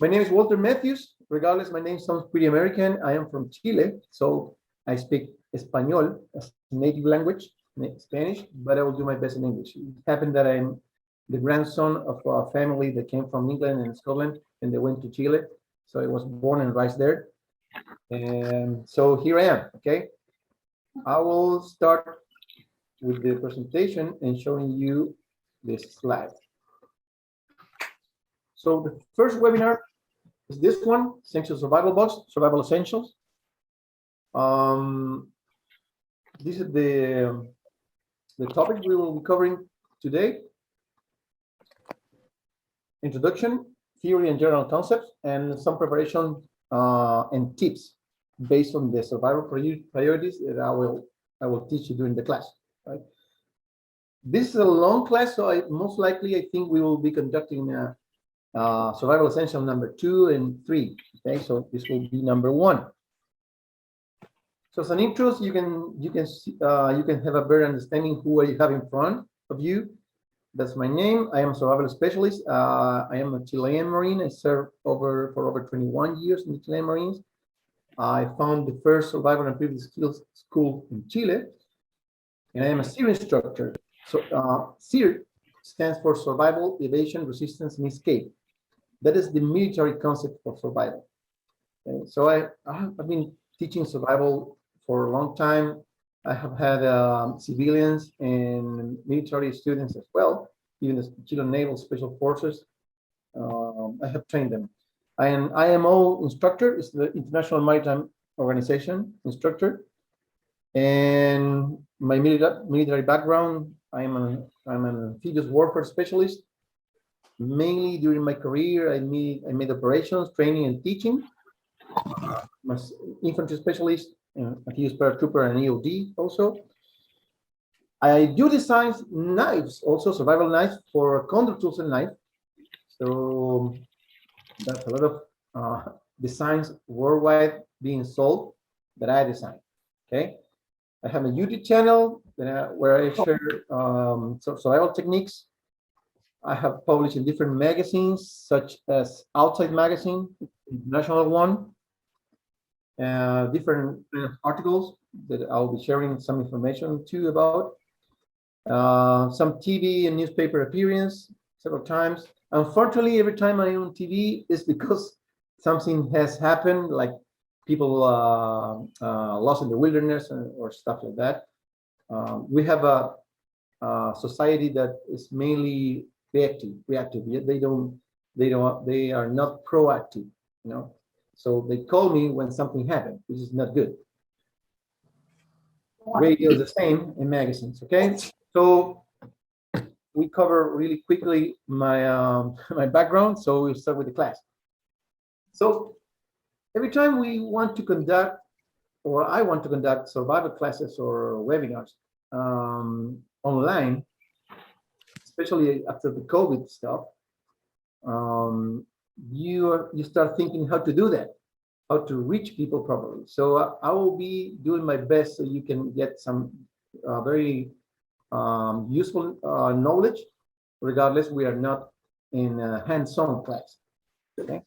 My name is Walter Mathews. Regardless, my name sounds pretty American. I am from Chile, so I speak Espanol as native language, Spanish, but I will do my best in English. It happened that I'm the grandson of a family that came from England and Scotland, and they went to Chile. So I was born and raised there. And so here I am, okay? I will start with the presentation and showing you this slide. So the first webinar is this one, Essential Survival Box, Survival Essentials. This is the topic we will be covering today. Introduction, theory and general concepts, and some preparation and tips based on the survival priorities that I will teach you during the class. Right? This is a long class, so most likely I think we will be conducting survival essential number 2 and 3. Okay, so this will be number 1. So as an intro, you can have a better understanding who you have in front of you. That's my name. I am a survival specialist. I am a Chilean Marine. I served for over 21 years in the Chilean Marines. I found the first survival and previous skills school in Chile, and I am a SEER instructor. So SEER stands for Survival, Evasion, Resistance, and Escape. That is the military concept of survival. Okay? So I've been teaching survival for a long time. I have had civilians and military students as well, even the Chilean Naval Special Forces. I have trained them. I am IMO instructor, is the International Maritime Organization instructor. And my military background, I'm an amphibious warfare specialist. Mainly during my career, I made operations, training, and teaching. I'm an infantry specialist, amphibious paratrooper, and EOD also. I do design knives, also survival knives for Condor Tools and Knife. So that's a lot of designs worldwide being sold that I design. Okay. I have a YouTube channel where I share survival techniques. I have published in different magazines, such as Outside Magazine, international one, different articles that I'll be sharing some information to you about. Some TV and newspaper appearance several times. Unfortunately, every time I'm on TV is because something has happened, like people lost in the wilderness or stuff like that. We have a society that is mainly reactive. They are not proactive, you know. So they call me when something happened, which is not good. Radio is the same in magazines. Okay, so we cover really quickly my my background. So we start with the class. So every time we want to conduct, or I want to conduct survival classes or webinars online, especially after the COVID stuff, you start thinking how to do that, how to reach people properly. So I will be doing my best so you can get some very useful knowledge. Regardless, we are not in a hands-on class. Okay.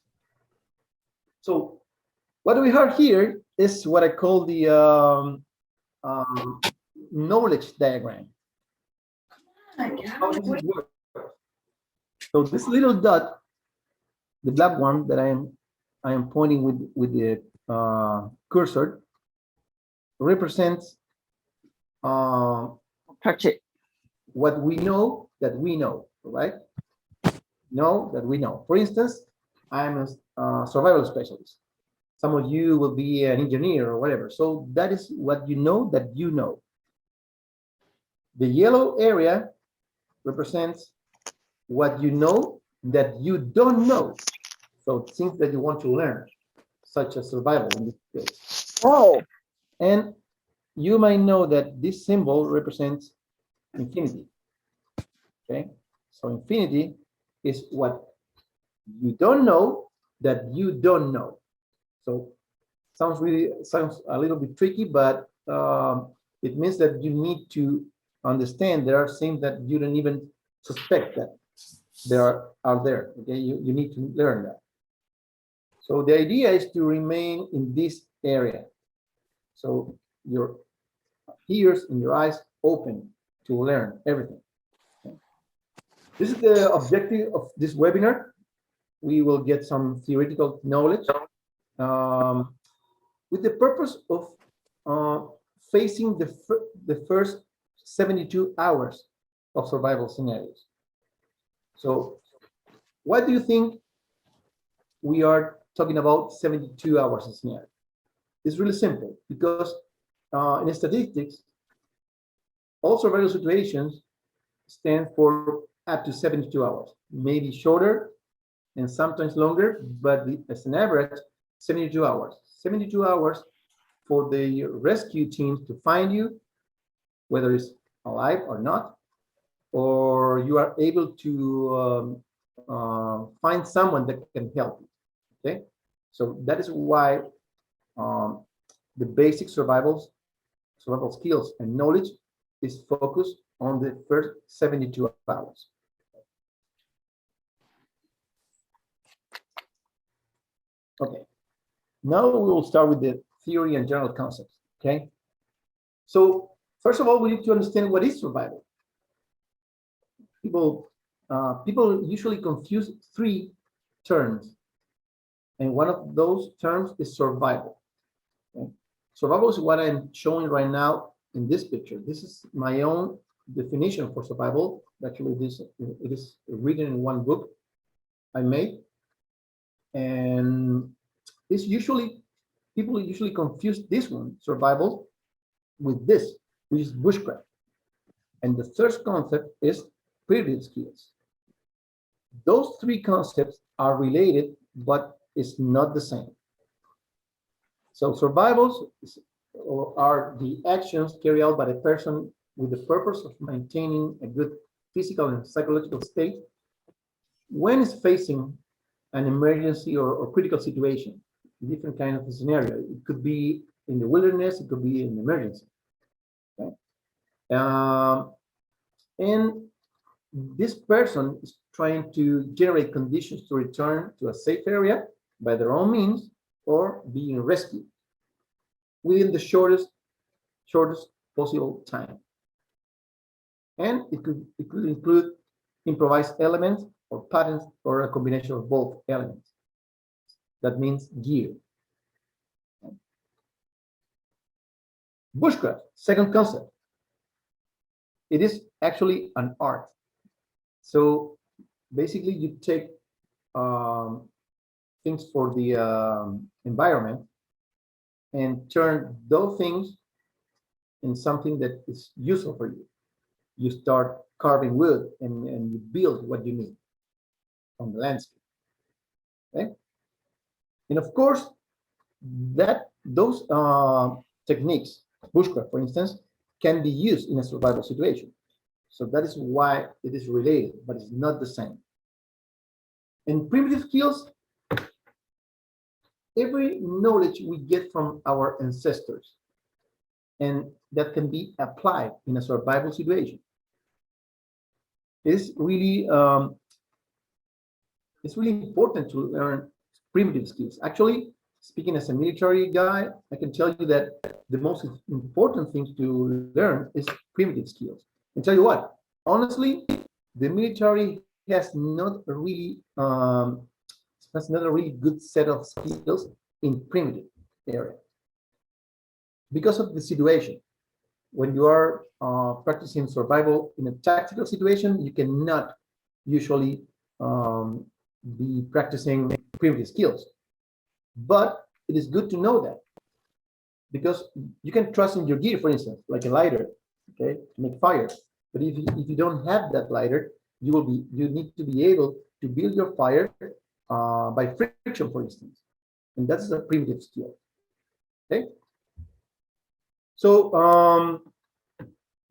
So what we have here is what I call the knowledge diagram. How does it work? So this little dot, the black one that I am pointing with the cursor, represents what we know that we know, right? Know that we know. For instance, I'm a survival specialist. Some of you will be an engineer or whatever. So that is what you know that you know. The yellow area represents what you know that you don't know. So things that you want to learn, such as survival in this case. Oh. And you might know that this symbol represents infinity. Okay, so infinity is what you don't know that you don't know. So sounds a little bit tricky, but it means that you need to understand there are things that you don't even suspect that there are there. Okay, you need to learn that. So the idea is to remain in this area. So your ears and your eyes open to learn everything. Okay. This is the objective of this webinar. We will get some theoretical knowledge with the purpose of facing the first 72 hours of survival scenarios. So why do you think we are talking about 72 hours of scenario? It's really simple, because in statistics, all survival situations stand for up to 72 hours, maybe shorter and sometimes longer, but as an average, 72 hours. 72 hours for the rescue teams to find you, whether it's alive or not, or you are able to find someone that can help you. Okay, so that is why the basic survival skills and knowledge is focused on the first 72 hours. Okay, now we will start with the theory and general concepts. Okay, so first of all, we need to understand what is survival. People usually confuse three terms, and one of those terms is survival. Okay? Survival is what I'm showing right now in this picture. This is my own definition for survival. Actually, it is written in one book I made, and it's people usually confuse this one, survival, with this, which is bushcraft. And the third concept is primitive skills. Those three concepts are related, but it's not the same. So survivals are the actions carried out by a person with the purpose of maintaining a good physical and psychological state when it's facing an emergency or critical situation, different kind of scenario. It could be in the wilderness, it could be an emergency. Okay? And this person is trying to generate conditions to return to a safe area by their own means or being rescued within the shortest possible time. And it could include improvised elements or patterns or a combination of both elements. That means gear. Bushcraft, second concept. It is actually an art. So basically you take things for the environment and turn those things in something that is useful for you. You start carving wood and you build what you need on the landscape. Okay? And of course, those techniques, bushcraft, for instance, can be used in a survival situation. So that is why it is related, but it's not the same. In primitive skills, every knowledge we get from our ancestors, and that can be applied in a survival situation. It's really important to learn primitive skills. Actually, speaking as a military guy, I can tell you that the most important thing to learn is primitive skills. And tell you what, honestly, the military has not a really good set of skills in primitive area because of the situation. When you are practicing survival in a tactical situation, you cannot usually be practicing primitive skills. But it is good to know that, because you can trust in your gear, for instance, like a lighter, okay, to make fire. But if you don't have that lighter, you need to be able to build your fire by friction, for instance, and that's a primitive skill. Okay. So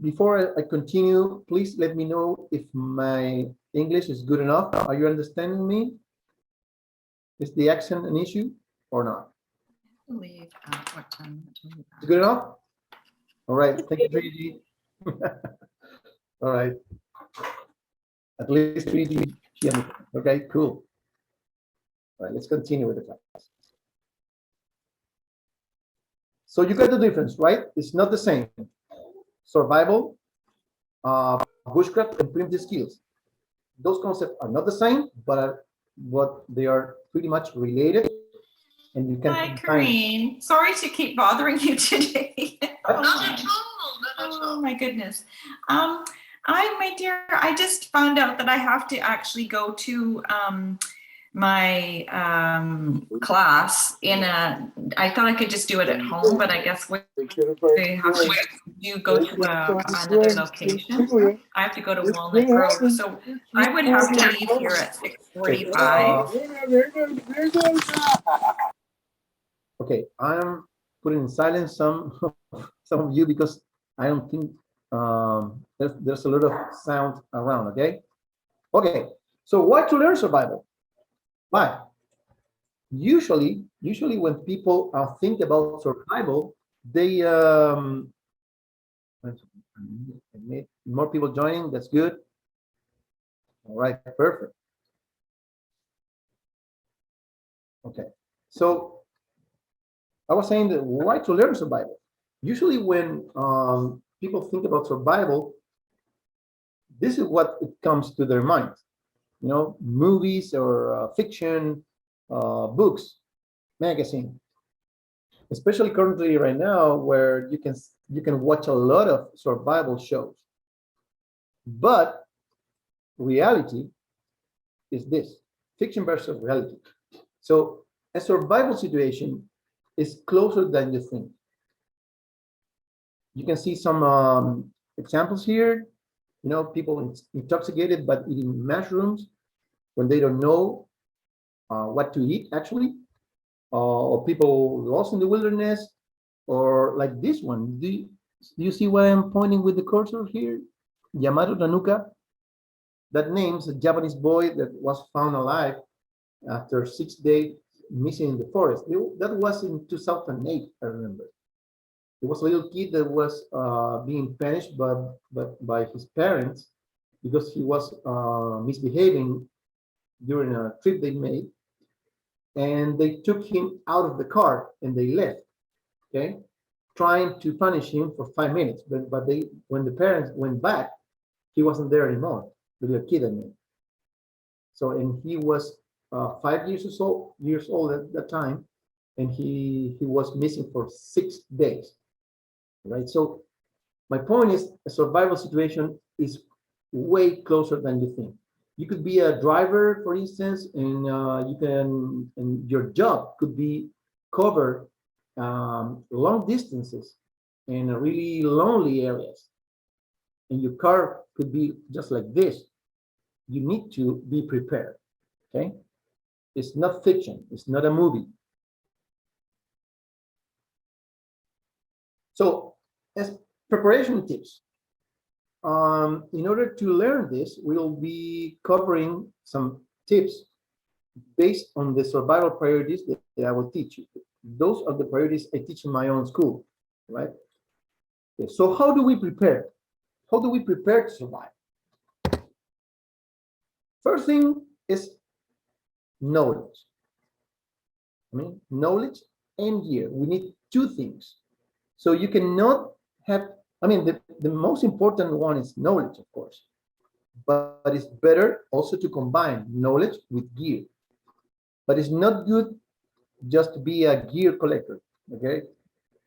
before I continue, please let me know if my English is good enough. Are you understanding me? Is the accent an issue or not? I believe what time? Good enough? All right. Thank you, 3G. All right. At least 3G. Okay, cool. All right, let's continue with the class. So you got the difference, right? It's not the same. Survival, bushcraft, and primitive skills. Those concepts are not the same, but they are pretty much related, and you can Hi, combine. Corinne. Sorry to keep bothering you today. Not at all. Not at Oh all. my goodness. My dear, I just found out that I have to actually go to my class I thought I could just do it at home, but I guess we have to you go to another location. I have to go to Walnut Grove, so I would have to leave here at 6:45. Okay, I'm putting in silence some some of you because I don't think there's a lot of sound around. Okay. So why to learn survival? Why? Usually when people think about survival, they more people joining. That's good. All right, perfect. Okay, so I was saying that why to learn survival? Usually when people think about survival, this is what it comes to their mind. You know, movies or fiction, books, magazine. Especially currently right now, where you can watch a lot of survival shows. But reality is this: fiction versus reality. So a survival situation is closer than you think. You can see some examples here. You know, people intoxicated but eating mushrooms when they don't know what to eat, actually, or people lost in the wilderness, or like this one. Do you see why I'm pointing with the cursor here? Yamato Tanuka. That name's a Japanese boy that was found alive after 6 days missing in the forest. That was in 2008, I remember. There was a little kid that was being punished by his parents because he was misbehaving during a trip they made, and they took him out of the car and they left. Okay, trying to punish him for 5 minutes, but when the parents went back, he wasn't there anymore. The little kid, I mean. So and he was 5 years old at that time, and he was missing for 6 days. Right. So my point is, a survival situation is way closer than you think. You could be a driver, for instance, and and your job could be cover long distances in really lonely areas. And your car could be just like this. You need to be prepared. Okay. It's not fiction. It's not a movie. So as preparation tips, in order to learn this, we'll be covering some tips based on the survival priorities that I will teach you. Those are the priorities I teach in my own school, right? Okay, so how do we prepare? How do we prepare to survive? First thing is knowledge. I mean, knowledge and gear. We need two things. So you cannot have, I mean, the most important one is knowledge, of course, but it's better also to combine knowledge with gear. But it's not good just to be a gear collector. Okay,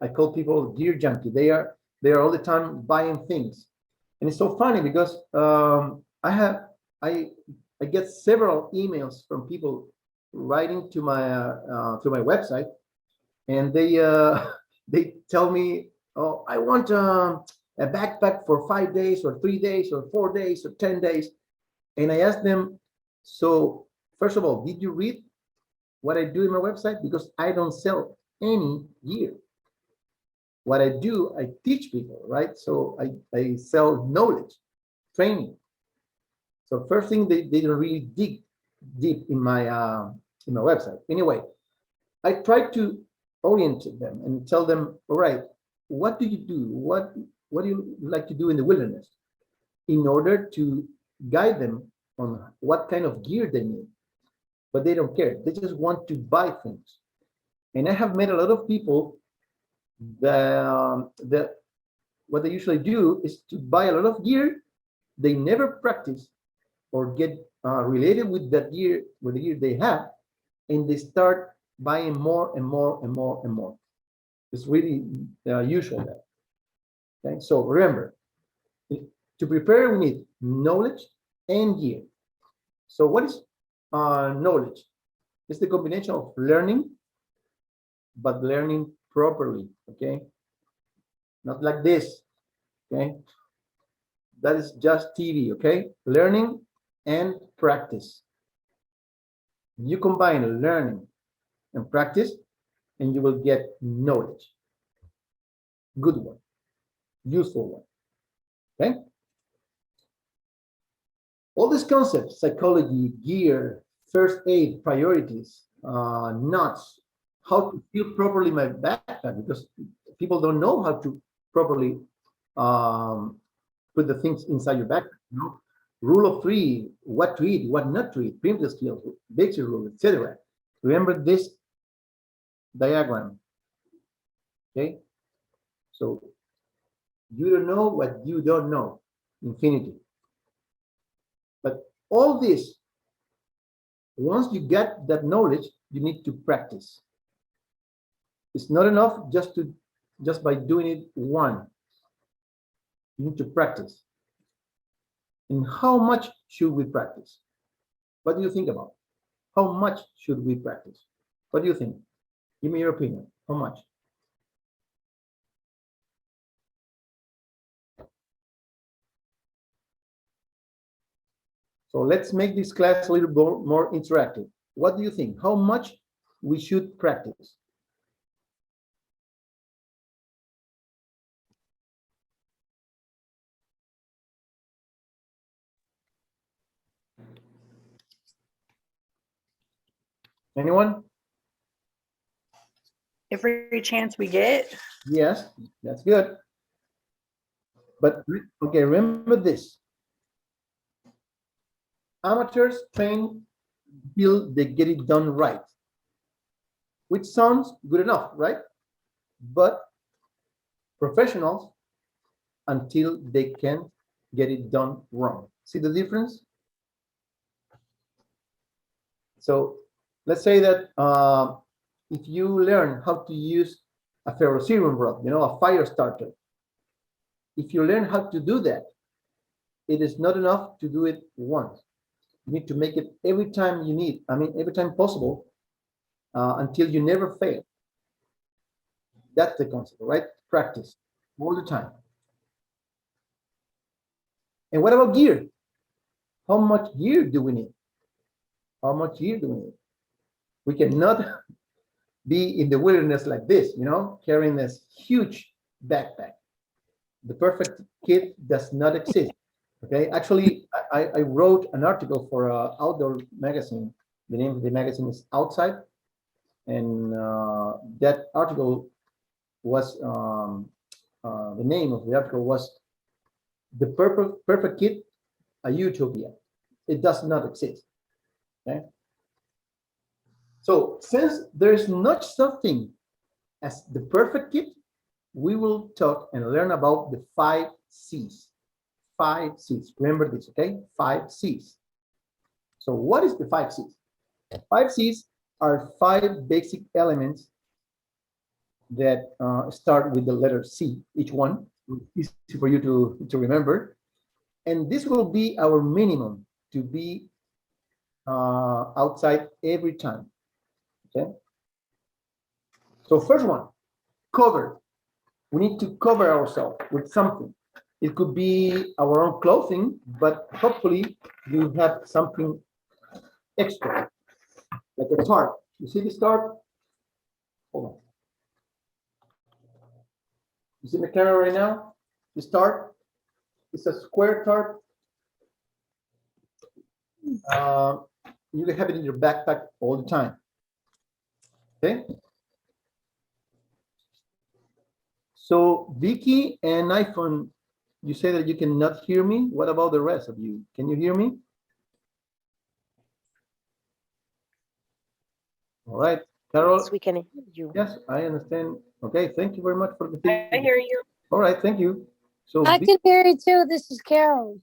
I call people gear junkie. They are all the time buying things, and it's so funny because I get several emails from people writing to my website, and they they tell me, oh, I want a backpack for 5 days or 3 days or 4 days or 10 days. And I ask them, so first of all, did you read what I do in my website? Because I don't sell any gear. What I do, I teach people, right? So I sell knowledge, training. So first thing, they don't really dig deep in my website. Anyway, I try to orient them and tell them, all right, what do you do? What do you like to do in the wilderness, in order to guide them on what kind of gear they need. but they don't care. They just want to buy things. And I have met a lot of people that what they usually do is to buy a lot of gear. They never practice or get related with that gear, with the gear they have, and they start buying more and more and more and more. It's really usual that. Okay, so remember, to prepare, we need knowledge and gear. So what is knowledge? It's the combination of learning, but learning properly, okay? Not like this, okay? That is just TV, okay? Learning and practice. You combine learning and practice, and you will get knowledge. Good one, useful one, okay? All these concepts, psychology, gear, first aid, priorities, knots, how to fill properly my backpack, because people don't know how to properly put the things inside your backpack. You know? Rule of three, what to eat, what not to eat, primitive skills, basic rule, etc. Remember this diagram, okay? So you don't know what you don't know, infinity. But all this, once you get that knowledge, you need to practice. It's not enough just by doing it once. You need to practice. And how much should we practice? What do you think about? How much should we practice? What do you think? Give me your opinion. How much? So let's make this class a little more interactive. What do you think? How much we should practice? Anyone? Every chance we get. Yes, that's good. But okay, remember this. Amateurs train till they get it done right, which sounds good enough, right? But professionals until they can get it done wrong. See the difference? So let's say that if you learn how to use a ferrocerium rod, you know, a fire starter, if you learn how to do that, it is not enough to do it once. You need to make it every time you need, every time possible, until you never fail. That's the concept, right? Practice all the time. And what about gear? How much gear do we need? How much gear do we need? We cannot be in the wilderness like this, you know, carrying this huge backpack. The perfect kit does not exist. Okay, actually, I wrote an article for an outdoor magazine. The name of the magazine is Outside, and that article was the name of the article was "The Perfect Kit, a Utopia." It does not exist. Okay, so since there is not something as the perfect kit, we will talk and learn about the 5 C's. 5 C's. Remember this, okay? 5 C's. So what is the 5 C's? 5 C's are 5 basic elements that start with the letter C, each one. Easy for you to remember. And this will be our minimum to be outside every time, okay? So first one, cover. We need to cover ourselves with something. It could be our own clothing, but hopefully you have something extra, like a tarp. You see this tarp? Hold on. You see the camera right now? This tarp? It's a square tarp. You can have it in your backpack all the time. Okay? So Vicky and iPhone, you say that you cannot hear me. What about the rest of you? Can you hear me? All right, Carol. Yes, we can hear you. Yes, I understand. Okay, thank you very much for the I feedback. hear you. All right, thank you. So, I can hear you too. This is Carol.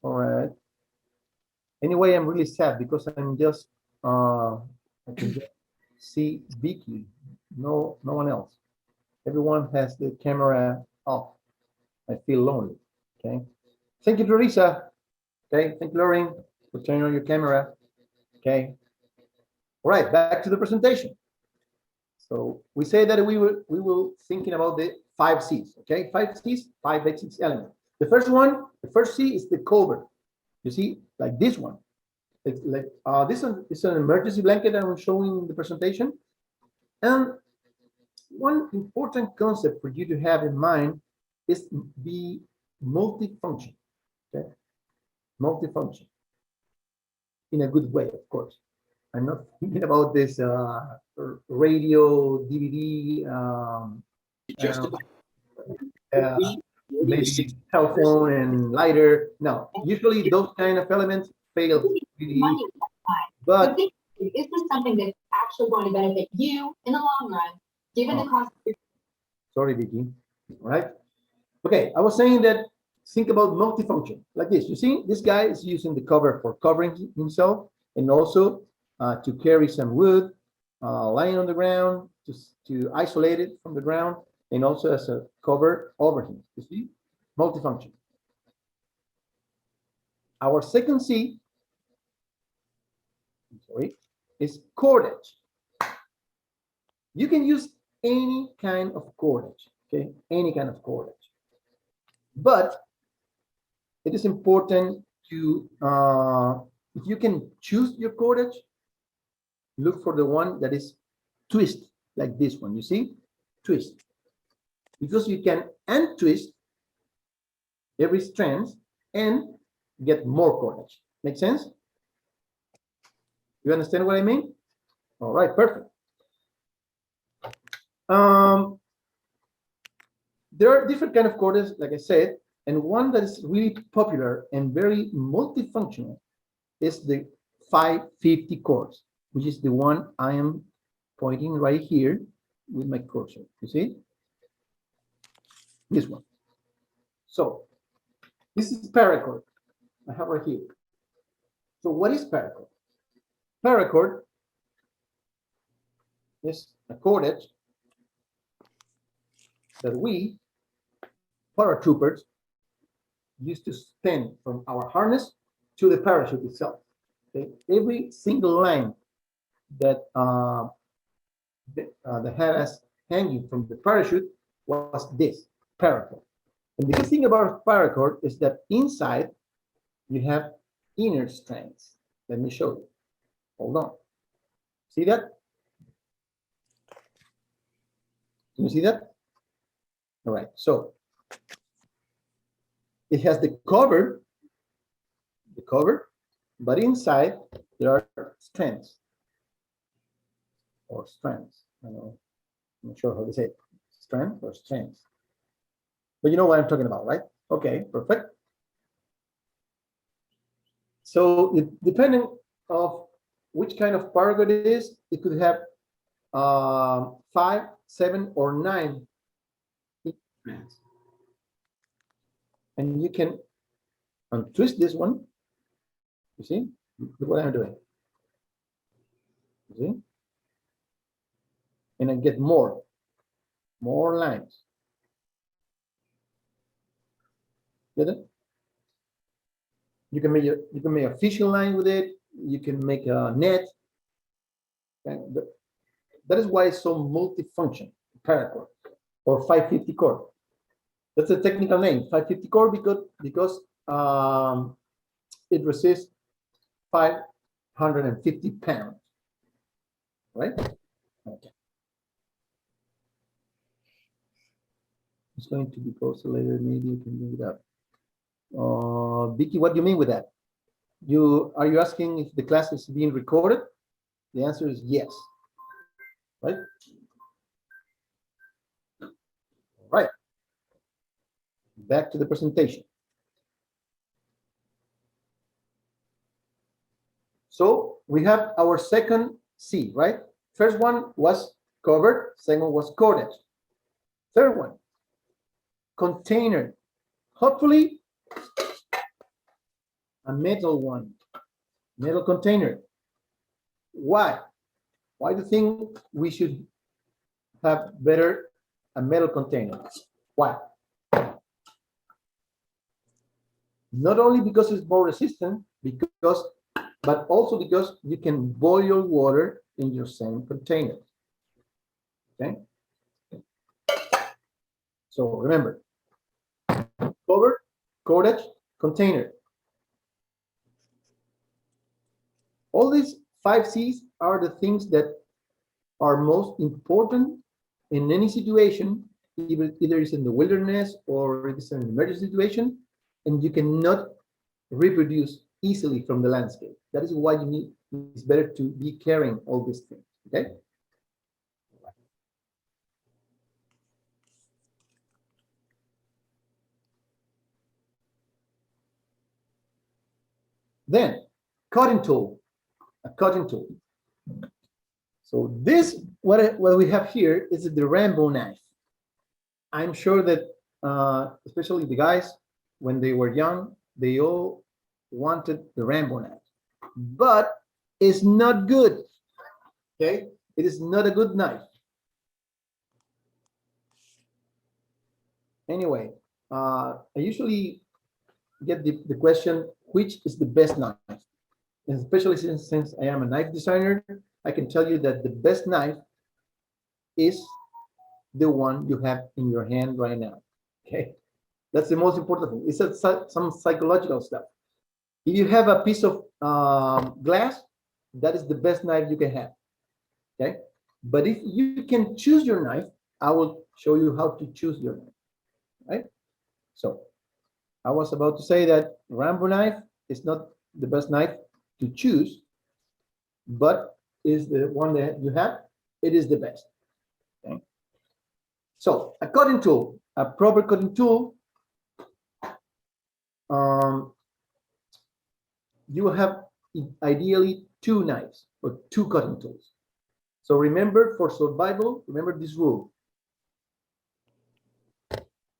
all right. Anyway, I'm really sad because I'm just I can just see Vicky. No one else. Everyone has the camera off. I feel lonely. Okay. Thank you, Teresa. Okay. Thank you, Lauren, for turning on your camera. Okay. All right. Back to the presentation. So we say that we will thinking about the 5 C's. Okay. 5 C's, 5 basic elements. The first C is the cover. You see, like this one. It's like this one is an emergency blanket that I'm showing in the presentation. And one important concept for you to have in mind is the multifunction. Okay, multifunction in a good way, of course. I'm not thinking about this radio, DVD, maybe telephone and lighter. No, usually those kind of elements fail really easy. But is this something that's actually going to benefit you in the long run, given the cost? Sorry, Vicky. All right. Okay, I was saying that think about multifunction like this. You see, this guy is using the cover for covering himself and also to carry some wood lying on the ground to isolate it from the ground and also as a cover over him. You see, multifunction. Our second C, is cordage. You can use any kind of cordage, okay? Any kind of cordage. But it is important to, if you can choose your cordage, look for the one that is twist, like this one, you see? Twist. Because you can untwist every strand and get more cordage. Make sense? You understand what I mean? All right, perfect. There are different kind of cordages, like I said, and one that is really popular and very multifunctional is the 550 cord, which is the one I am pointing right here with my cursor. You see? This one. So this is paracord. I have right here. So what is paracord? Paracord is a cordage that we paratroopers used to spin from our harness to the parachute itself. Okay? Every single line that had us hanging from the parachute was this paracord. And the good thing about paracord is that inside you have inner strands. Let me show you. Hold on. See that? Can you see that? All right. So it has the cover, but inside there are strands or strands. I don't know. I'm not sure how to say it. Strand or strands. But you know what I'm talking about, right? Okay, perfect. So depending of which kind of paracord it is, it could have 5, 7, or 9 strands. And you can untwist this one. You see? Look what I'm doing. You see? And I get more lines. Get it? You can make a fishing line with it. You can make a net. And that is why it's so multifunction paracord or 550 cord. That's a technical name, 550 cord, because it resists 550 pounds, right? Okay. It's going to be posted later. Maybe you can bring it up. Vicky, what do you mean with that? Are you asking if the class is being recorded? The answer is yes. Right? All right. Back to the presentation. So we have our second C, right? First one was covered, second one was cordage. Third one, container. Hopefully, a metal one, metal container. Why? Why do you think we should have better a metal container? Why? Not only because it's more resistant, but also because you can boil water in your same container. Okay. So remember, cover, cordage, container. All these 5 C's are the things that are most important in any situation, either it's in the wilderness or it's an emergency situation, and you cannot reproduce easily from the landscape. That is why it's better to be carrying all these things, okay? Then, cutting tool, a cutting tool. So this, what we have here is the Rambo knife. I'm sure that, especially the guys, when they were young, they all wanted the Rambo knife, but it's not good, okay? It is not a good knife. Anyway, I usually get the question, which is the best knife? And especially since I am a knife designer, I can tell you that the best knife is the one you have in your hand right now, okay? That's the most important thing. It's some psychological stuff. If you have a piece of glass, that is the best knife you can have, okay? But if you can choose your knife, I will show you how to choose your knife, right? So I was about to say that Rambo knife is not the best knife to choose, but is the one that you have, it is the best, okay? So a cutting tool, a proper cutting tool, you will have ideally 2 knives or 2 cutting tools. So remember, for survival, remember this rule.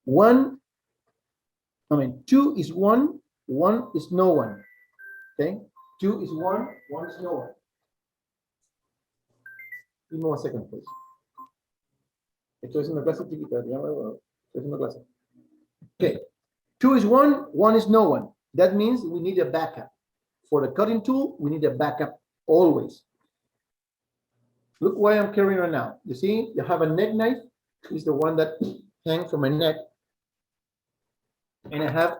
2 is 1, 1 is no one, okay? 2 is 1, 1 is no one. Give me 1 second, please. Estoy haciendo clase chiquita, estoy haciendo clase. Okay, 2 is 1, 1 is no one. That means we need a backup. For the cutting tool, we need a backup always. Look what I'm carrying right now. You see, you have a neck knife. This is the one that hangs from my neck. And I have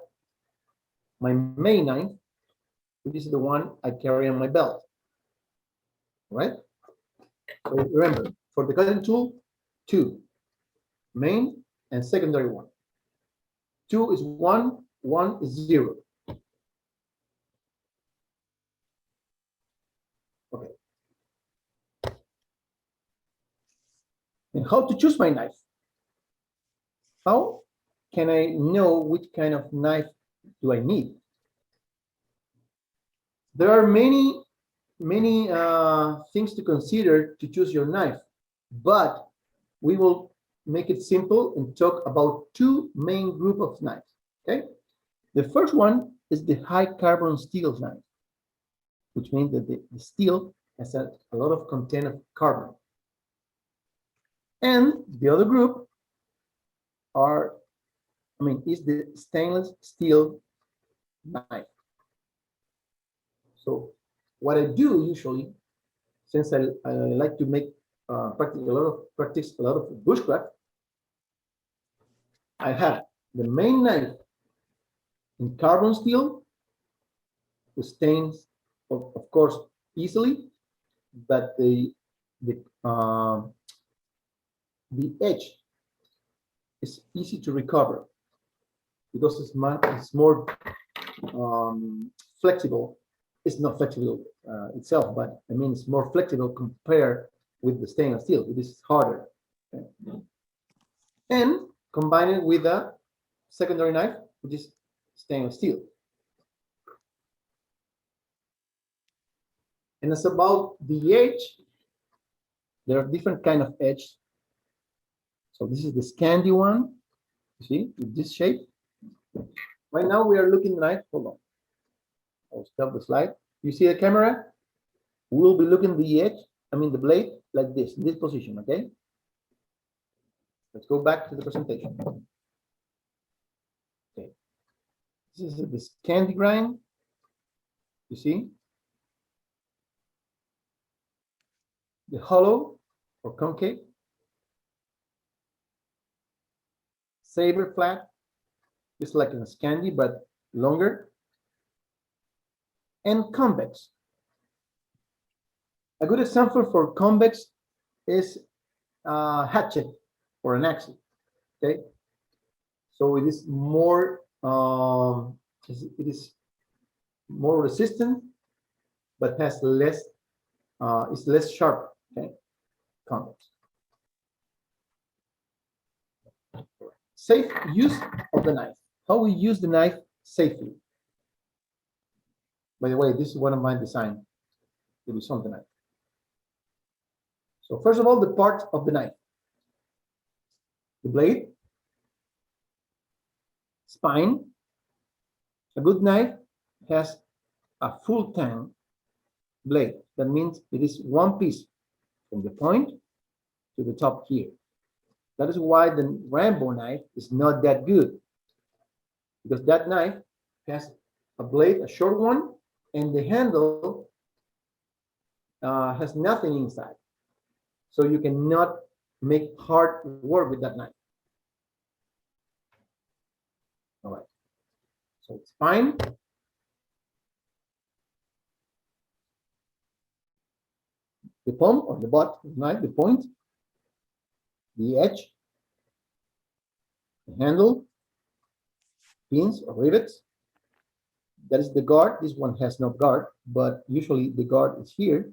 my main knife. This is the one I carry on my belt. Right? So remember, for the cutting tool, 2. Main and secondary one. 2 is 1, 1 is 0. Okay. And how to choose my knife? How can I know which kind of knife do I need? There are many things to consider to choose your knife, but we will make it simple and talk about 2 main groups of knives, okay? The first one is the high carbon steel knife, which means that the steel has a lot of content of carbon. And the other group is the stainless steel knife. So what I do usually, since I like to make practice a lot of bushcraft, I have the main knife in carbon steel, which stains, of course, easily, but the edge is easy to recover because it's more flexible. It's not flexible itself, but I mean it's more flexible compared with the stainless steel. It is harder. Okay. And combine it with a secondary knife, which is stainless steel. And it's about the edge. There are different kind of edge. So this is the Scandi one. You see, with this shape. Right now we are looking at, hold on. I'll stop the slide. You see the camera? We'll be looking the edge, the blade like this, in this position, okay? Let's go back to the presentation. Okay. This is the Scandi grind. You see? The hollow or concave. Saber flat, just like in a Scandi, but longer. And convex. A good example for convex is a hatchet or an axe. Okay, so it is more resistant, but has less is less sharp. Okay, convex. Safe use of the knife. How we use the knife safely. By the way, this is one of my designs. It is on the knife. So first of all, the parts of the knife. The blade, spine. A good knife has a full tang blade. That means it is one piece from the point to the top here. That is why the Rambo knife is not that good, because that knife has a blade, a short one, and the handle has nothing inside. So you cannot make hard work with that knife. All right. So it's fine. The palm or the butt of the knife, the point, the edge, the handle, pins or rivets. That is the guard. This one has no guard, but usually the guard is here.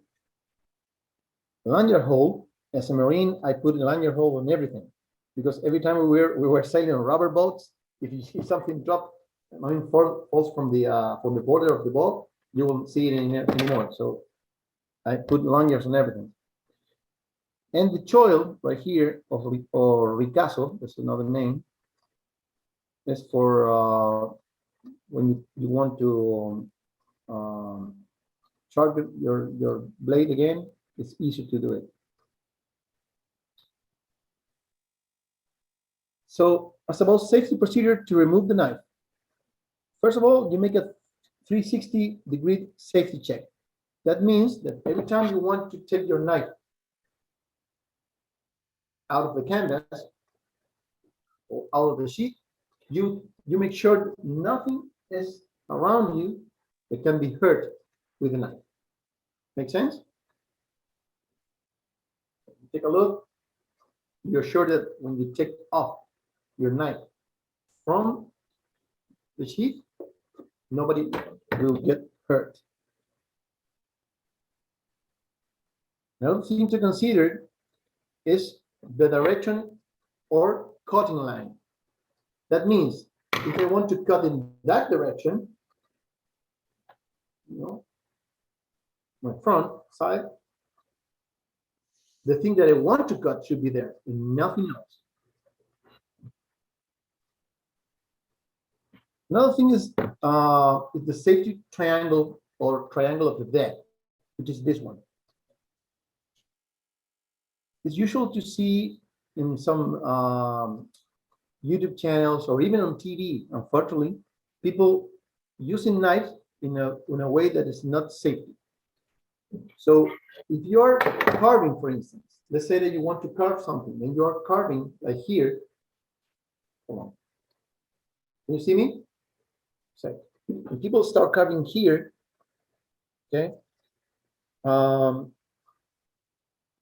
The lanyard hole. As a Marine, I put a lanyard hole on everything, because every time we were sailing on rubber boats, if you see something drop, falls from the border of the boat, you won't see it anymore. So I put lanyards on everything. And the choil right here, or ricasso, that's another name, is for when you want to sharpen your blade again. It's easy to do it. So, as about safety procedure to remove the knife. First of all, you make a 360-degree safety check. That means that every time you want to take your knife out of the canvas or out of the sheet, you make sure nothing is around you that can be hurt with the knife. Make sense? Take a look. You're sure that when you take off your knife from the sheet, nobody will get hurt. Another thing to consider is the direction or cutting line. That means if I want to cut in that direction, my front side, the thing that I want to cut should be there and nothing else. Another thing is the safety triangle or triangle of the death, which is this one. It's usual to see in some YouTube channels or even on TV, unfortunately, people using knives in a way that is not safety. So if you're carving, for instance, let's say that you want to carve something and you're carving like here. Come on. Can you see me? So when people start carving here, okay,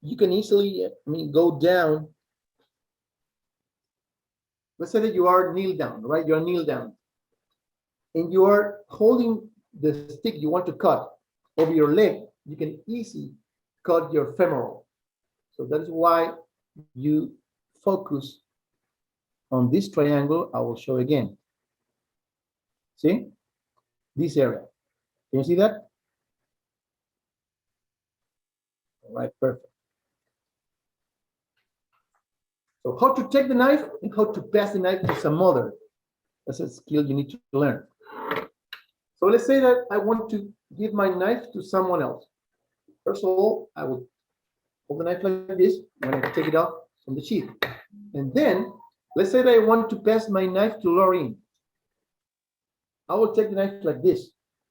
you can easily, go down. Let's say that you are kneel down, right? You're kneel down, and you are holding the stick you want to cut over your leg. You can easily cut your femoral. So that is why you focus on this triangle. I will show again. See this area? Can you see that? All right, perfect. So how to take the knife and how to pass the knife to some other. That's a skill you need to learn. So let's say that I want to give my knife to someone else. First of all, I will hold the knife like this when I take it off from the sheath. And then, let's say that I want to pass my knife to Lorraine. I will take the knife like this,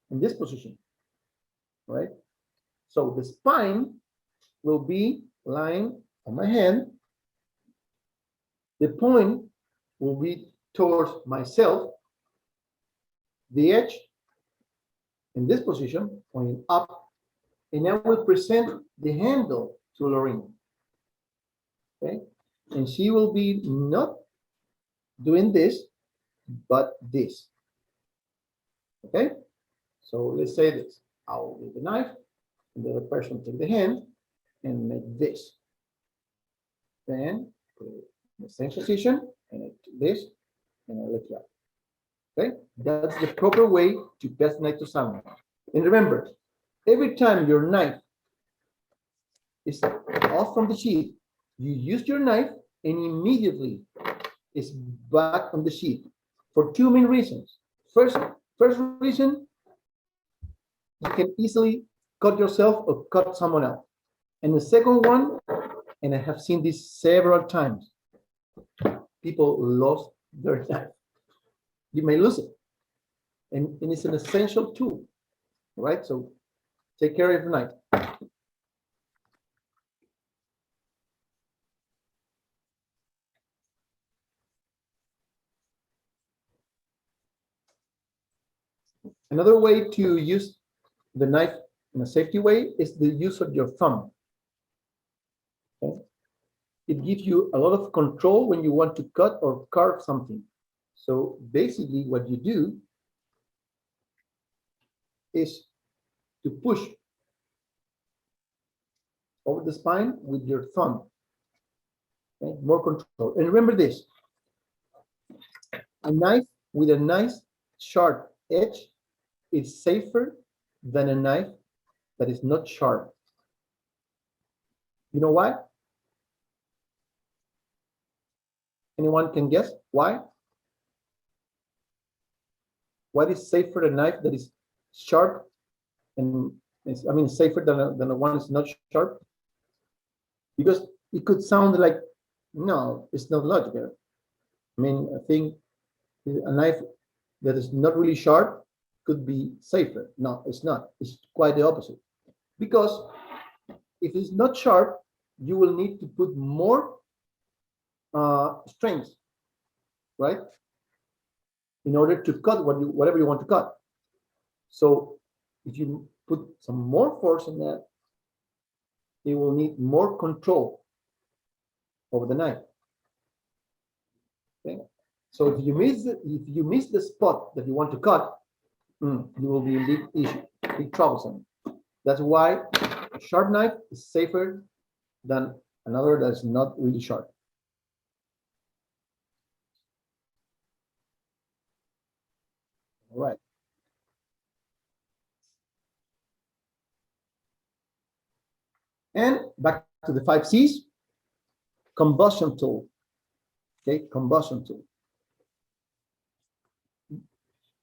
in this position, right? So the spine will be lying on my hand. The point will be towards myself. The edge in this position, pointing up, and I will present the handle to Lorraine. Okay, and she will be not doing this, but this. Okay, so let's say this. I'll give the knife, and the other person take the hand and make this. Then put it in the same position, and I do this, and I lift it up. Okay, that's the proper way to pass the knife to someone. And remember, every time your knife is off from the sheath, you use your knife and immediately it's back on the sheath for two main reasons. First reason, you can easily cut yourself or cut someone else. And the second one, and I have seen this several times, people lost their knife. You may lose it. And it's an essential tool, right? So take care of your knife. Another way to use the knife in a safety way is the use of your thumb. Okay? It gives you a lot of control when you want to cut or carve something. So basically what you do is to push over the spine with your thumb. Okay? More control. And remember this, a knife with a nice sharp edge is safer than a knife that is not sharp. You know why? Anyone can guess why? What is safer, a knife that is sharp and safer than the one that's not sharp? Because it could sound like, no, it's not logical. I mean, I think a knife that is not really sharp could be safer. No, it's not. It's quite the opposite. Because if it's not sharp, you will need to put more strength, right? In order to cut whatever you want to cut. So if you put some more force in that, it will need more control over the knife. Okay. So if you miss the spot that you want to cut, you will be in big troublesome. That's why a sharp knife is safer than another that's not really sharp. All right. And back to the 5 C's. Combustion tool. Okay, combustion tool.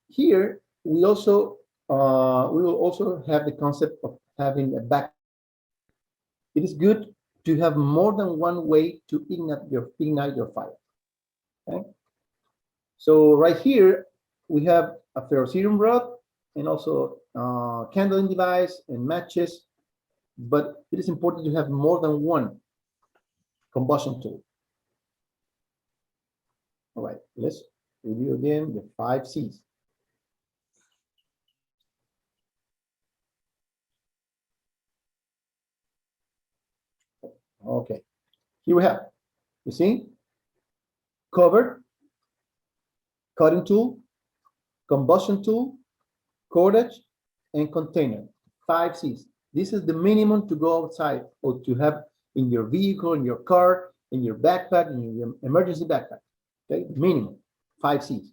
Here we will also have the concept of having a back. It is good to have more than one way to ignite your fire. Okay. So right here we have a ferrocerium rod and also candling device and matches, but it is important to have more than one combustion tool. All right, let's review again the 5 C's. Okay, here we have, you see, cover, cutting tool, combustion tool, cordage, and container. 5 C's. This is the minimum to go outside or to have in your vehicle, in your car, in your backpack, in your emergency backpack. Okay, minimum 5 C's.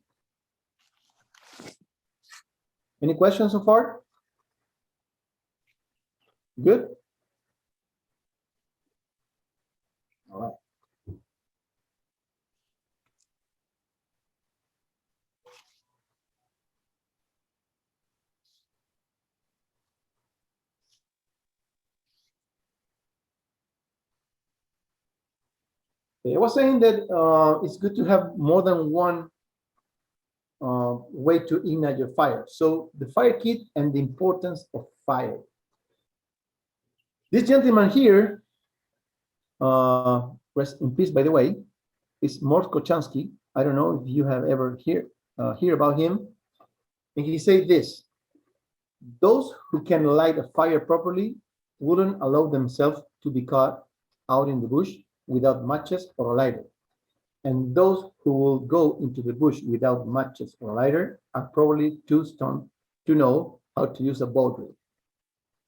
Any questions so far? Good. All right. I was saying that it's good to have more than one way to ignite your fire. So the fire kit and the importance of fire. This gentleman here, rest in peace, by the way, is Mort Kochansky. I don't know if you have ever hear about him. And he said this: those who can light a fire properly wouldn't allow themselves to be caught out in the bush without matches or a lighter. And those who will go into the bush without matches or a lighter are probably too stoned to know how to use a bow drill.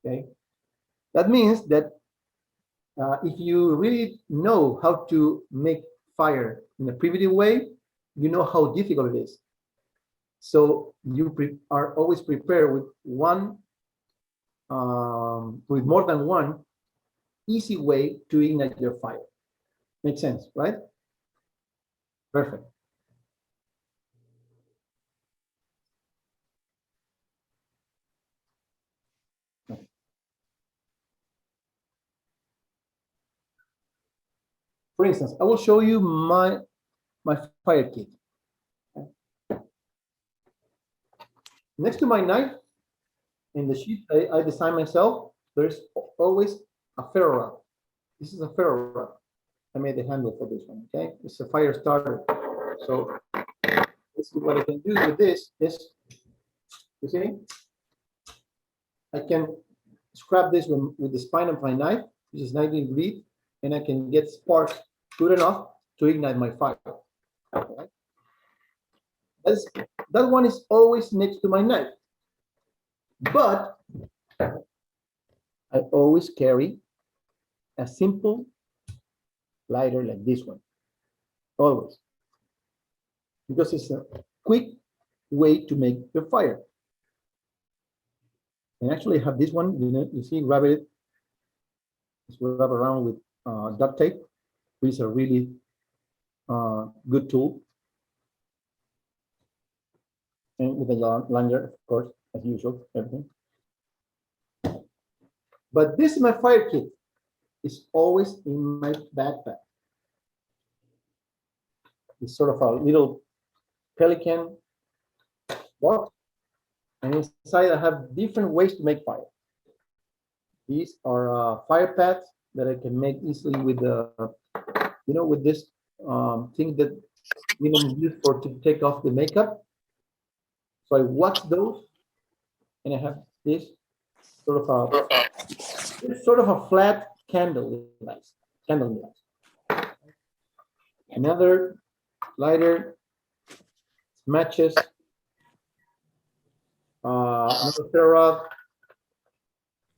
Okay, that means that if you really know how to make fire in a primitive way, you know how difficult it is. So you are always prepared with with more than one easy way to ignite your fire. Makes sense, right? Perfect. For instance, I will show you my fire kit. Next to my knife in the sheet I designed myself, there's always a ferro rod. This is a ferro rod. I made the handle for this one, okay? It's a fire starter. So this is what I can do with this is, you see, I can scrap this with the spine of my knife, which is 90 degrees, and I can get sparks good enough to ignite my fire. Okay? That one is always next to my knife. But I always carry a simple lighter like this one, always, because it's a quick way to make your fire. And actually, I have this one. You see, wrap it. It's wrap around with duct tape, which is a really good tool, and with a lanyard, of course, as usual, everything. But this is my fire kit. It's always in my backpack. It's sort of a little pelican box, and inside I have different ways to make fire. These are fire pads that I can make easily with the, with this thing that women use to take off the makeup. So I wax those, and I have this sort of a flat candle device. Another lighter, matches, another ferro rod,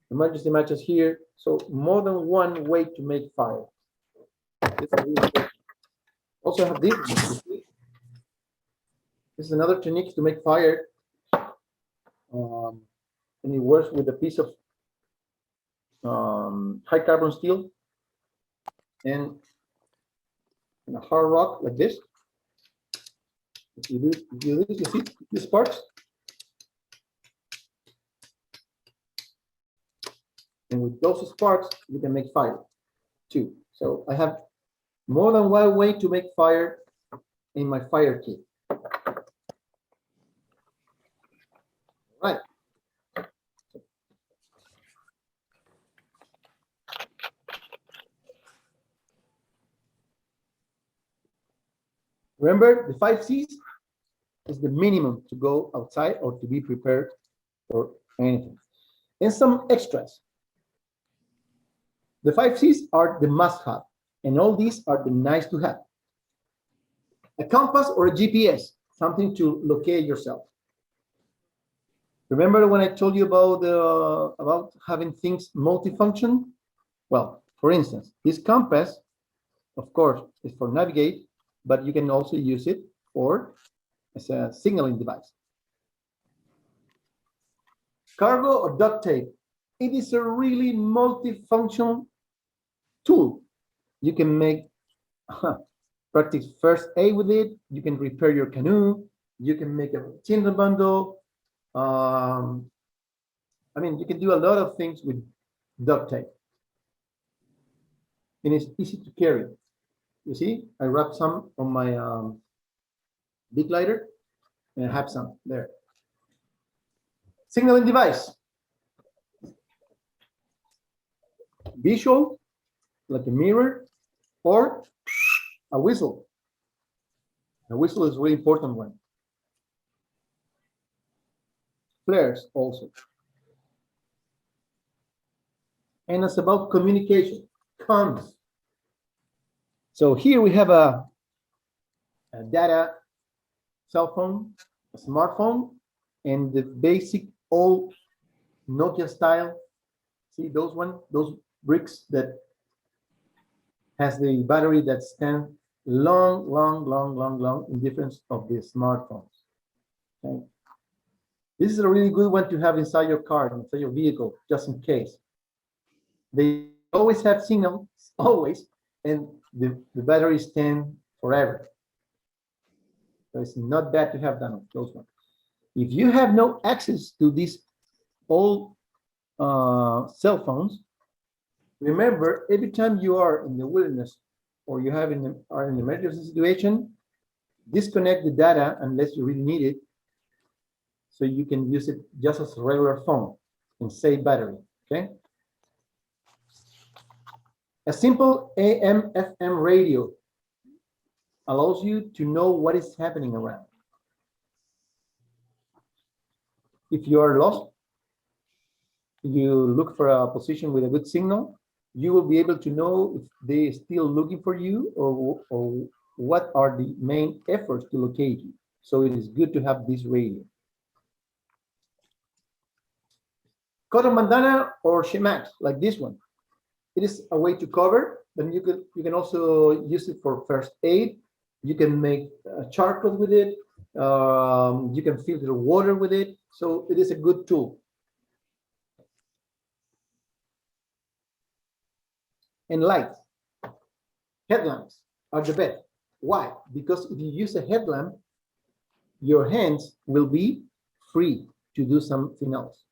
emergency matches here. So more than one way to make fire. Also have this. This is another technique to make fire. And it works with a piece of high carbon steel and a hard rock like this. If you do this, you see the sparks. And with those sparks, you can make fire too. So I have more than one way to make fire in my fire kit. Right. Remember, the 5 C's is the minimum to go outside or to be prepared for anything. And some extras. The 5 C's are the must-have, and all these are the nice-to-have. A compass or a GPS, something to locate yourself. Remember when I told you about having things multifunction? Well, for instance, this compass, of course, is for navigate, but you can also use it as a signaling device. Cargo or duct tape. It is a really multifunction tool. You can make practice first aid with it. You can repair your canoe. You can make a tinder bundle. I mean, you can do a lot of things with duct tape. And it's easy to carry. You see, I wrap some on my big lighter and I have some there. Signaling device. Visual, like a mirror, or a whistle. A whistle is a really important one. Flares also. And it's about communication, comms. So here we have a data cell phone, a smartphone, and the basic old Nokia style. See those bricks that has the battery that stands long in difference of the smartphones. Okay. This is a really good one to have inside your car, inside your vehicle, just in case. They always have signal, always, and the batteries stand forever. So it's not bad to have those ones. If you have no access to these old cell phones, remember, every time you are in the wilderness or you are in an emergency situation, disconnect the data unless you really need it, so you can use it just as a regular phone and save battery, okay? A simple AM/FM radio allows you to know what is happening around. If you are lost, you look for a position with a good signal, you will be able to know if they're still looking for you or what are the main efforts to locate you. So it is good to have this radio. Cotton bandana or shemax, like this one. It is a way to cover, but you can also use it for first aid. You can make charcoal with it. You can filter water with it. So it is a good tool. And lights, headlamps are the best. Why? Because if you use a headlamp, your hands will be free to do something else.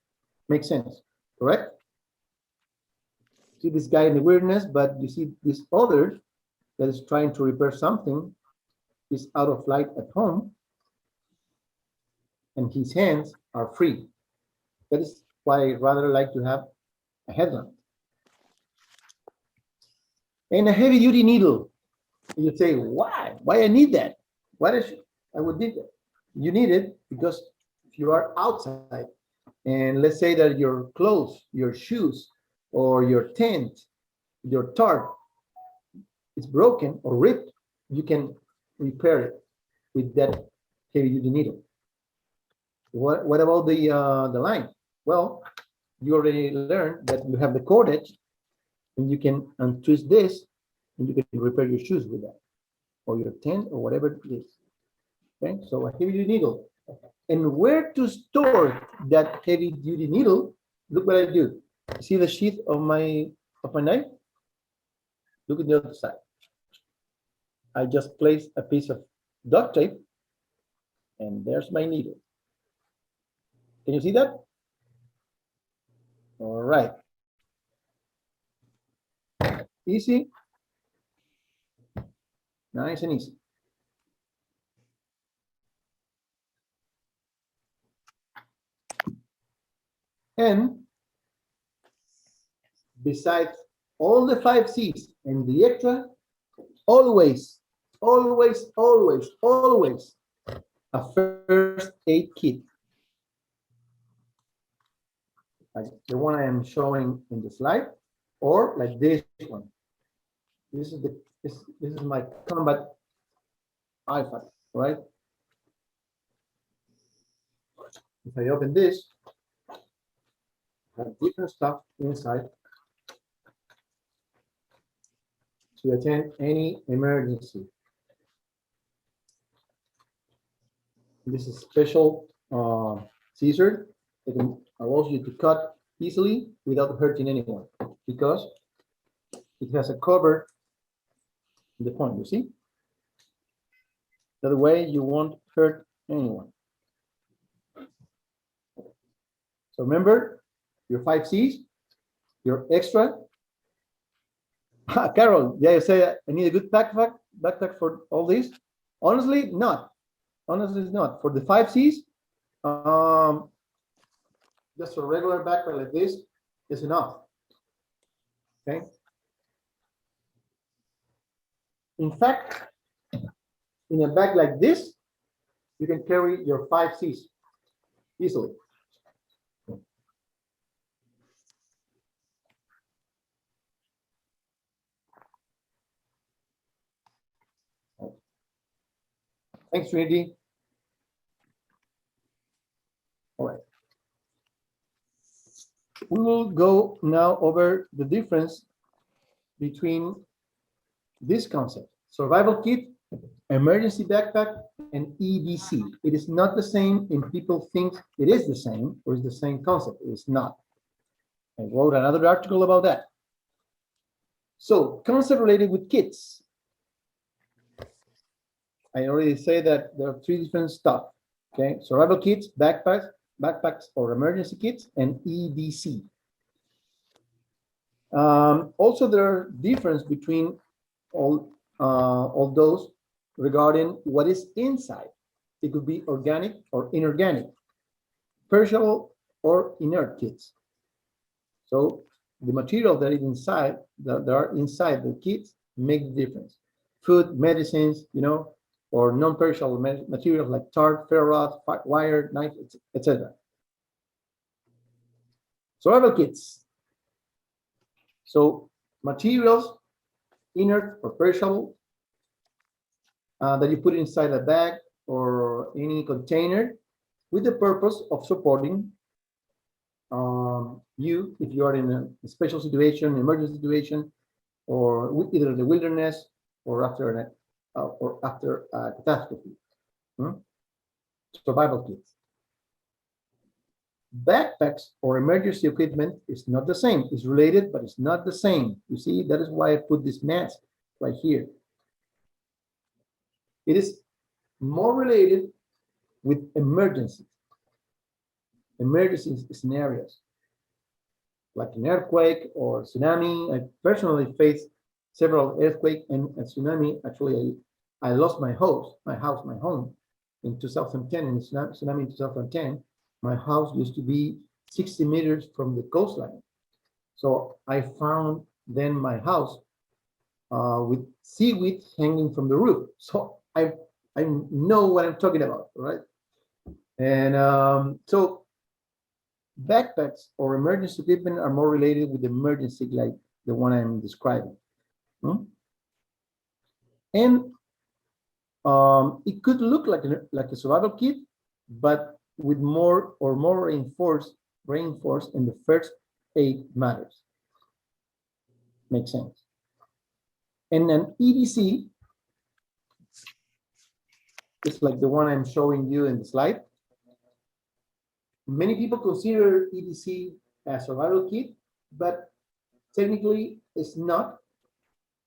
Makes sense, correct? See this guy in the wilderness, but you see this other that is trying to repair something is out of light at home, and his hands are free. That is why I rather like to have a headlamp. And a heavy duty needle. You say, why? Why I need that? Why I would need that? You need it because if you are outside, and let's say that your clothes, your shoes, or your tent, your tarp is broken or ripped, you can repair it with that heavy duty needle. What about the line? Well, you already learned that you have the cordage, and you can untwist this, and you can repair your shoes with that, or your tent, or whatever it is. Okay, so a heavy duty needle. And where to store that heavy duty needle? Look what I do. See the sheath of my knife? Look at the other side. I just place a piece of duct tape, and there's my needle. Can you see that? All right. Easy. Nice and easy. And besides all the 5 C's and the extra, always a first aid kit. Like the one I am showing in the slide, or like this one. This is my combat iPad, right? If I open this, I have different stuff inside to attend any emergency. This is special scissor that allows you to cut easily without hurting anyone, because it has a cover in the point, you see? That way you won't hurt anyone. So remember your 5 C's, your extra. Carol, yeah, you say I need a good backpack. backpack for all this? Honestly, not. Honestly, it's not. For the 5Cs, just a regular backpack like this is enough. Okay. In fact, in a bag like this, you can carry your 5Cs easily. Thanks, Trinity. All right. We will go now over the difference between this concept, survival kit, emergency backpack, and EDC. It is not the same, and people think it is the same, or is the same concept. It is not. I wrote another article about that. So, concept related with kits. I already said that there are three different stuff. Okay, survival kits, backpacks or emergency kits, and EDC. Also, there are difference between all those regarding what is inside. It could be organic or inorganic, perishable or inert kits. So the material that is inside, that are inside the kits, make the difference. Food, medicines, you know, or non-perishable materials like tarp, ferro rod, wire, knife, etc. Survival kits. So materials, inert or perishable, that you put inside a bag or any container with the purpose of supporting you if you are in a special situation, emergency situation, or either in the wilderness or after a catastrophe. Survival kits. Backpacks or emergency equipment is not the same. It's related, but it's not the same. You see, that is why I put this mask right here. It is more related with emergency scenarios, like an earthquake or tsunami. I personally faced several earthquakes and a tsunami. Actually, I lost my home in 2010, in the tsunami in 2010. My house used to be 60 meters from the coastline. So I found then my house with seaweed hanging from the roof. So I know what I'm talking about, right? And so backpacks or emergency equipment are more related with emergency, like the one I'm describing. And it could look like a survival kit, but with more reinforced in the first aid matters. Makes sense. And an EDC is like the one I'm showing you in the slide. Many people consider EDC a survival kit, but technically it's not.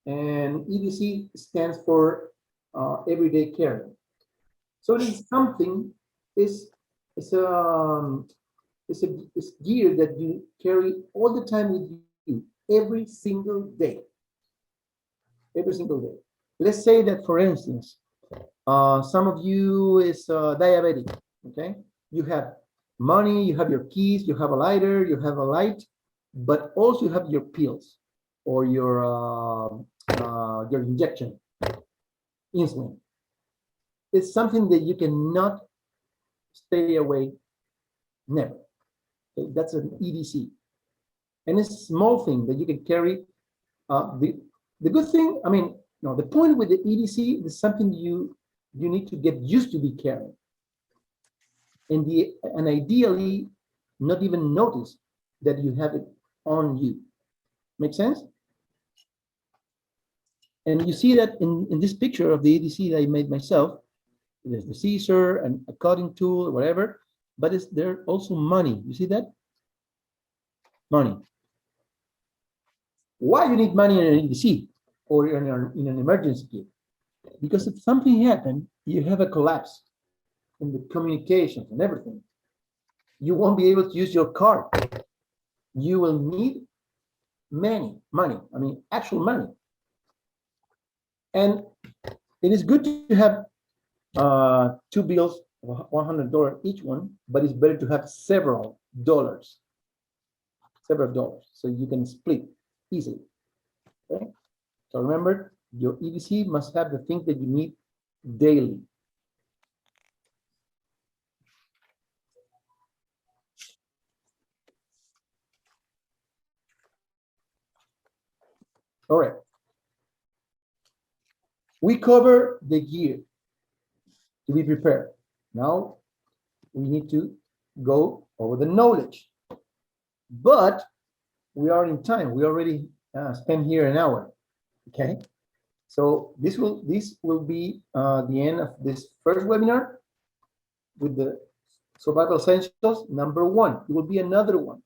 And EDC stands for everyday carrying. So it is something, it's gear that you carry all the time with you, every single day. Every single day. Let's say that, for instance, some of you is diabetic, okay? You have money, you have your keys, you have a lighter, you have a light, but also you have your pills or your injection, insulin. It's something that you cannot stay away, never. Okay, that's an EDC. And it's a small thing that you can carry. The good thing, I mean, no, the point with the EDC is something you need to get used to be carrying. And ideally, not even notice that you have it on you. Make sense? And you see that in this picture of the EDC that I made myself. There's the scissor and a cutting tool or whatever, but there's also money. You see that? Money. Why you need money in an EDC or in an emergency kit? Because if something happened, you have a collapse in the communications and everything. You won't be able to use your card. You will need money. I mean, actual money. And it is good to have two bills of $100 each one, but it's better to have several dollars, so you can split easily. Okay? So remember, your EDC must have the things that you need daily. All right. We cover the gear to be prepared. Now we need to go over the knowledge. But we are in time. We already spent here an hour. Okay. So this will be the end of this first webinar with the survival essentials number 1. It will be another one.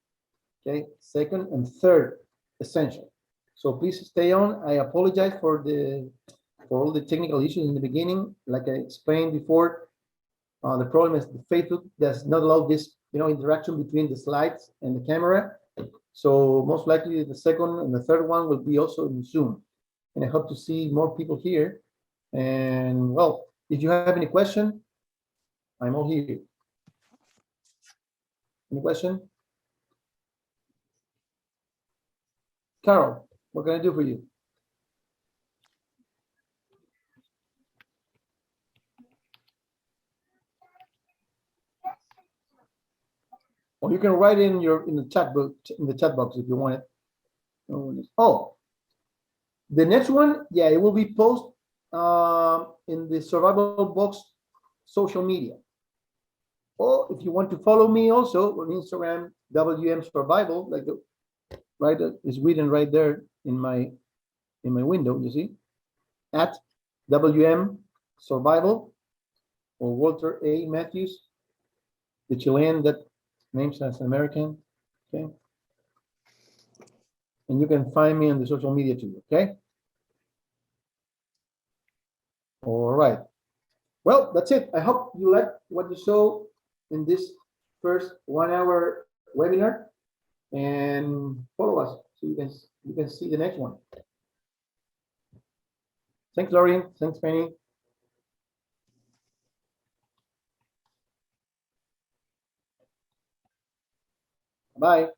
Okay, second and third essential. So please stay on. I apologize for all the technical issues in the beginning. Like I explained before, the problem is the Facebook does not allow this, interaction between the slides and the camera. So most likely the second and the third one will be also in Zoom. And I hope to see more people here. And well, if you have any question, I'm all here. Any question? Carol, what can I do for you? Or you can write in the chat box if you want it. Oh, the next one, yeah, it will be posted in the Survival Box social media. Or if you want to follow me also on Instagram, WM Survival, like is written right there in my window, you see, at WM Survival, or Walter A. Mathews, the Chilean that names as American. Okay. And you can find me on the social media too. Okay. All right. Well, that's it. I hope you liked what you saw in this first 1 hour webinar, and follow us so you can see the next one. Thanks, Lauren. Thanks, Penny. Bye.